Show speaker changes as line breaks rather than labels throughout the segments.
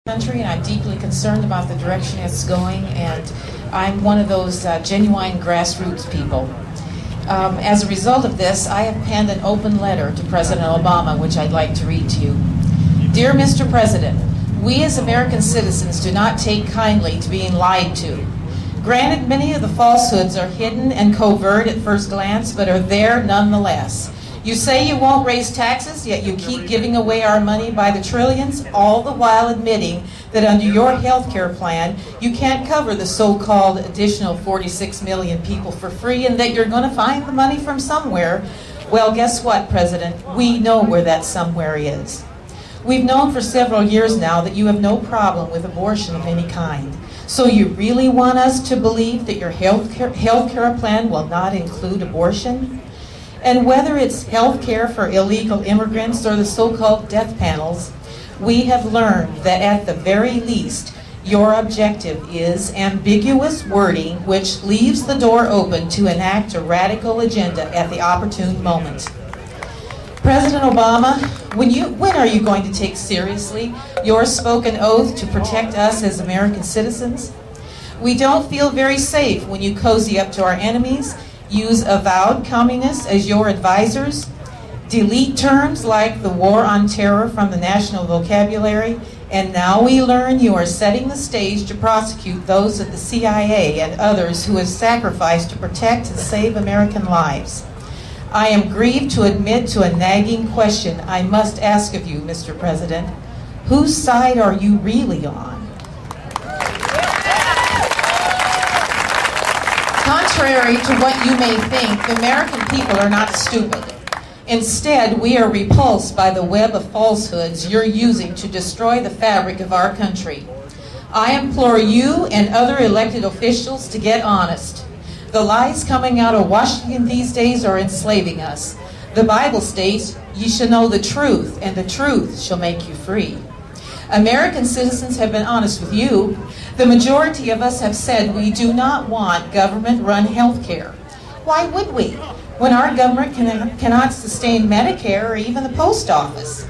country, and I'm deeply concerned about the direction it's going, and I'm one of those genuine grassroots people. As a result of this, I have penned an open letter to President Obama, which I'd like to read to you. Dear Mr. President, we as American citizens do not take kindly to being lied to. Granted, many of the falsehoods are hidden and covert at first glance, but are there nonetheless. You say you won't raise taxes, yet you keep giving away our money by the trillions, all the while admitting that under your health care plan, you can't cover the so-called additional 46 million people for free, and that you're going to find the money from somewhere. Well, guess what, President? We know where that somewhere is. We've known for several years now that you have no problem with abortion of any kind. So you really want us to believe that your health care plan will not include abortion? And whether it's health care for illegal immigrants or the so-called death panels, we have learned that at the very least, your objective is ambiguous wording which leaves the door open to enact a radical agenda at the opportune moment. President Obama, when are you going to take seriously your spoken oath to protect us as American citizens? We don't feel very safe when you cozy up to our enemies, use avowed communists as your advisors, delete terms like the war on terror from the national vocabulary, and now we learn you are setting the stage to prosecute those at the CIA and others who have sacrificed to protect and save American lives. I am grieved to admit to a nagging question I must ask of you, Mr. President. Whose side are you really on? Contrary to what you may think, the American people are not stupid. Instead, we are repulsed by the web of falsehoods you're using to destroy the fabric of our country. I implore you and other elected officials to get honest. The lies coming out of Washington these days are enslaving us. The Bible states, "Ye shall know the truth, and the truth shall make you free." American citizens have been honest with you. The majority of us have said we do not want government-run health care. Why would we, when our government cannot sustain Medicare or even the post office?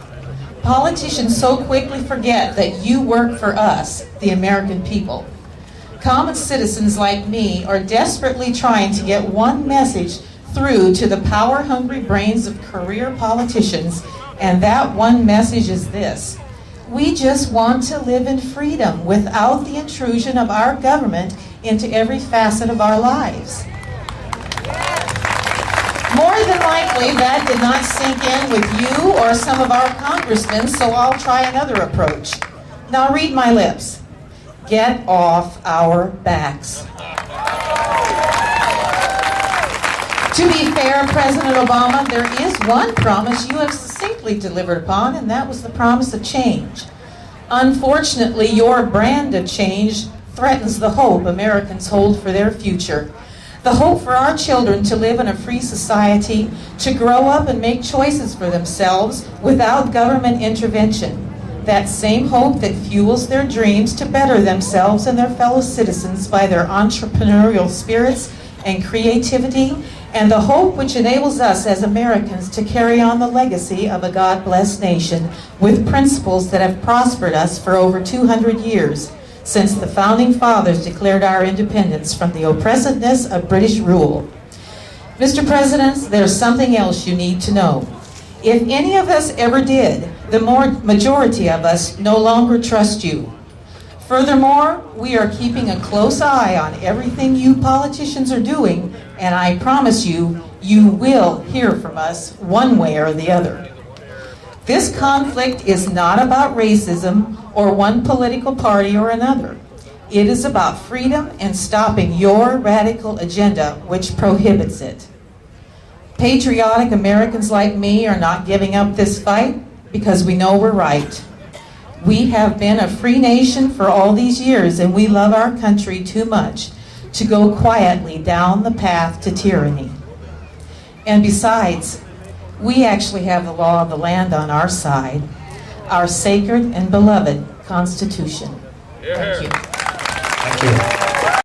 Politicians so quickly forget that you work for us, the American people. Common citizens like me are desperately trying to get one message through to the power-hungry brains of career politicians, and that one message is this: we just want to live in freedom without the intrusion of our government into every facet of our lives. More than likely, that did not sink in with you or some of our congressmen, so I'll try another approach. Now read my lips. Get off our backs. To be fair, President Obama, there is one promise you have succinctly delivered upon, and that was the promise of change. Unfortunately, your brand of change threatens the hope Americans hold for their future. The hope for our children to live in a free society, to grow up and make choices for themselves without government intervention. That same hope that fuels their dreams to better themselves and their fellow citizens by their entrepreneurial spirits and creativity, and the hope which enables us as Americans to carry on the legacy of a God-blessed nation with principles that have prospered us for over 200 years, since the Founding Fathers declared our independence from the oppressiveness of British rule. Mr. President, there's something else you need to know. If any of us ever did, the majority of us no longer trust you. Furthermore, we are keeping a close eye on everything you politicians are doing, and I promise you, you will hear from us one way or the other. This conflict is not about racism or one political party or another. It is about freedom and stopping your radical agenda, which prohibits it. Patriotic Americans like me are not giving up this fight because we know we're right. We have been a free nation for all these years, and we love our country too much to go quietly down the path to tyranny. And besides, we actually have the law of the land on our side, our sacred and beloved Constitution. Thank you.
Thank you.